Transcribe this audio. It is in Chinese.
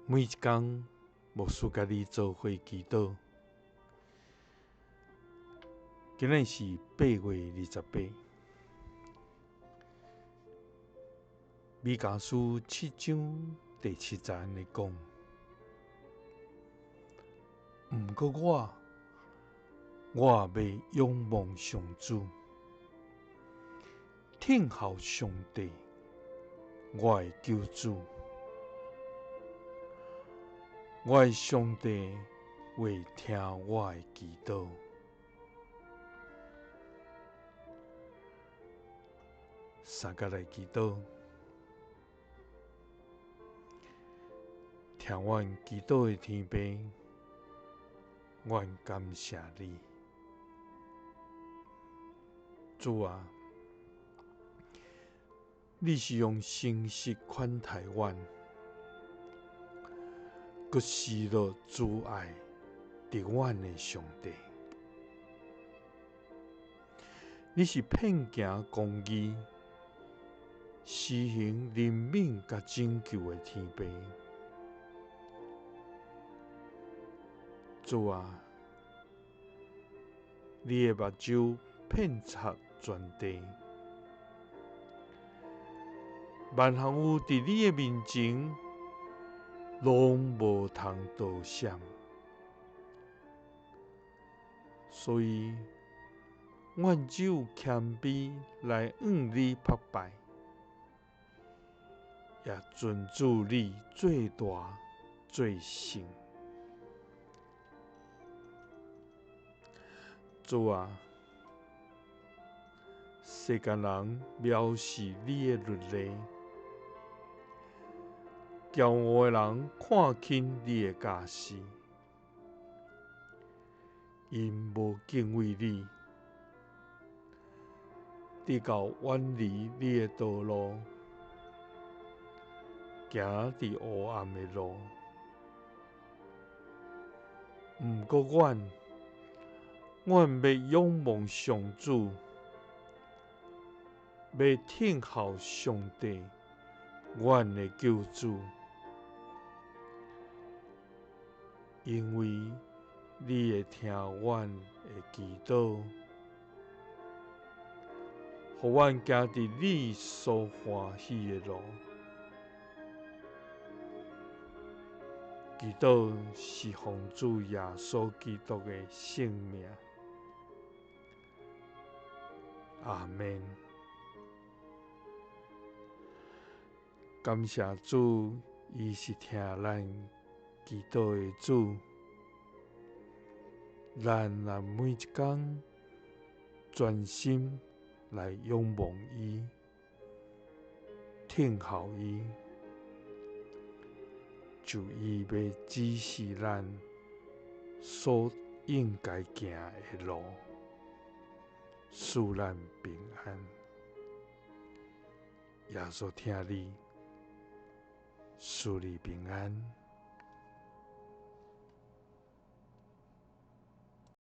每一天，牧师甲你做伙祈祷。今日是8月28，弥迦书7章第7节安尼讲：毋过我也要仰望上主，听候上帝，我的救主。我的上帝会听我的祈祷。三甲来祈祷，听阮祈祷的天父，阮感谢你，主啊！你是用诚实款待阮，佮施落慈爱伫阮的上帝。你是遍行公义、施行怜悯甲拯救的天父。主啊！你的目睭遍察全地，万项有伫你的面前，拢无通躲闪。所以，阮只有谦卑来向你拍拜，也尊主你最大最圣。主啊！世间人藐视你的律例，骄傲的人看轻你的教示，因无敬畏你，直到远离你的道路，行伫黑暗的路。毋过阮要仰望上主，要听候上帝，阮的救主，因为你会听阮的祈祷，互阮行伫你所欢喜的路。祈祷是奉主耶稣基督的圣名。阿们。感谢主，伊是听咱祈祷的主。咱若每一天专心来仰望伊，听候伊，就伊要指示咱所应该行的路，使咱平安。耶稣听你，使你平安。